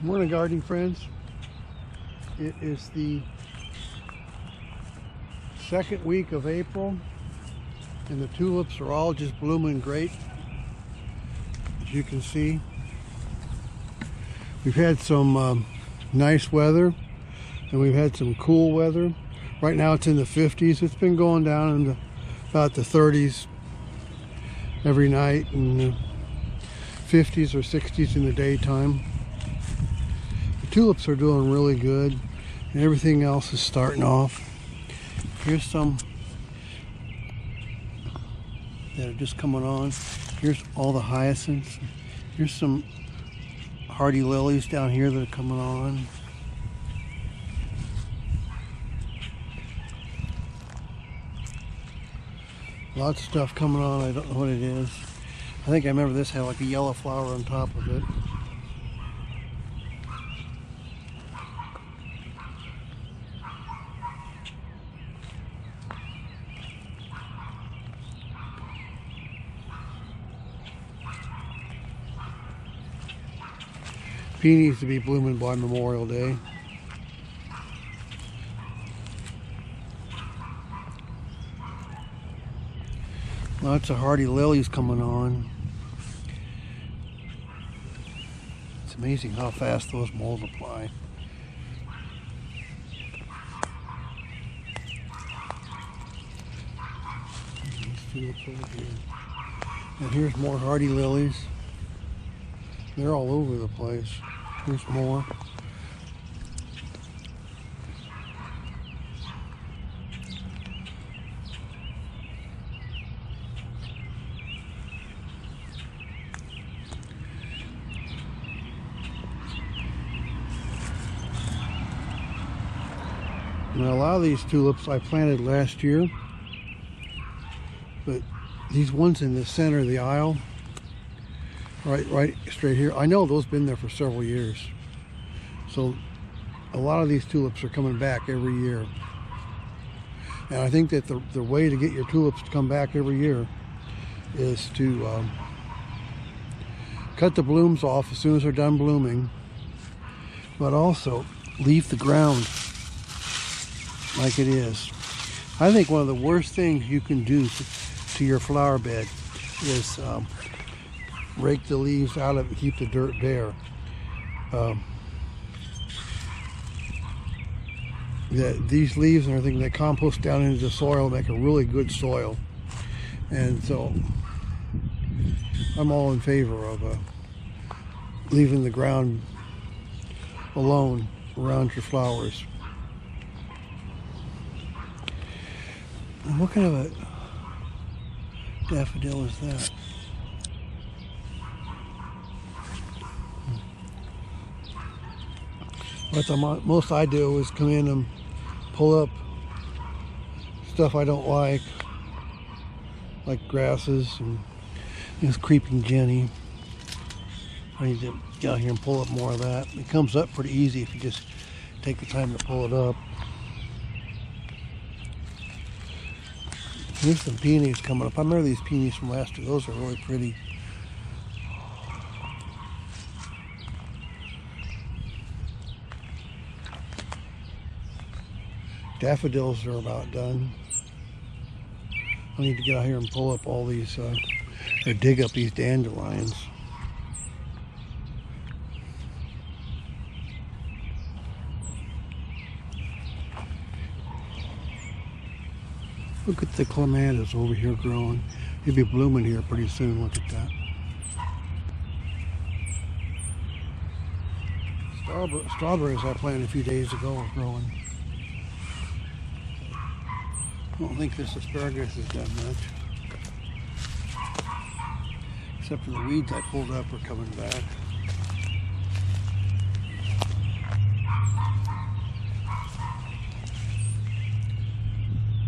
Morning, gardening friends. It is the second week of April and the tulips are all just blooming great, as you can see. We've had some nice weather and we've had some cool weather. Right now it's in the 50s. It's been going down into about the 30s every night, and the 50s or 60s in the daytime. The tulips are doing really good and everything else is starting off. Here's some that are just coming on. Here's all the hyacinths. Here's some hardy lilies down here that are coming on. Lots of stuff coming on. I don't know what it is. I think I remember this had like a yellow flower on top of it. Peonies to be blooming by Memorial Day. Lots of hardy lilies coming on. It's amazing how fast those multiply. These tulips over here. And here's more hardy lilies. They're all over the place. Here's more. Now, a lot of these tulips I planted last year, but these ones in the center of the aisle, right straight here, I know those have been there for several years. So a lot of these tulips are coming back every year. And I think that the way to get your tulips to come back every year is to cut the blooms off as soon as they're done blooming, but also leave the ground like it is. I think one of the worst things you can do to your flower bed is rake the leaves out of it and keep the dirt bare. These leaves and everything, they compost down into the soil, make a really good soil. And so I'm all in favor of leaving the ground alone around your flowers. And what kind of a daffodil is that? What the most I do is come in and pull up stuff I don't like grasses and this creeping Jenny. I need to get out here and pull up more of that. It comes up pretty easy if you just take the time to pull it up. Here's some peonies coming up. I remember these peonies from last year. Those are really pretty. Daffodils are about done. I need to get out here and pull up all these, or dig up these dandelions. Look at the Clematis over here growing. He'll be blooming here pretty soon. Look at that. Strawberries I planted a few days ago are growing. I don't think this asparagus has done much. Except for the weeds I pulled up are coming back.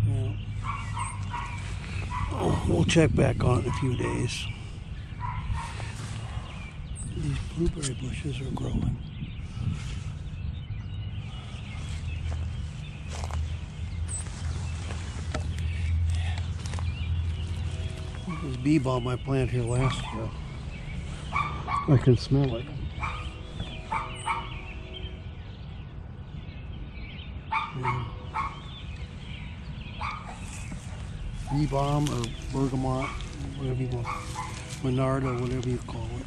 Yeah. Oh, we'll check back on it in a few days. These blueberry bushes are growing. This bee balm I planted here last year. I can smell it. Balm or bergamot, whatever you want, Monarda, whatever you call it.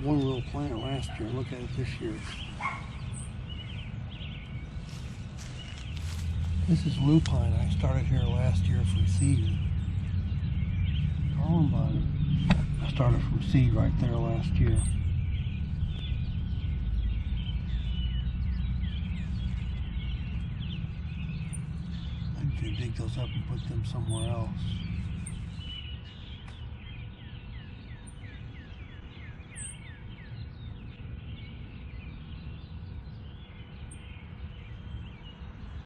One little plant last year. Look at it this year. This is Lupine. I started here last year from seed. Columbine. I started from seed right there last year. I need to dig those up and put them somewhere else.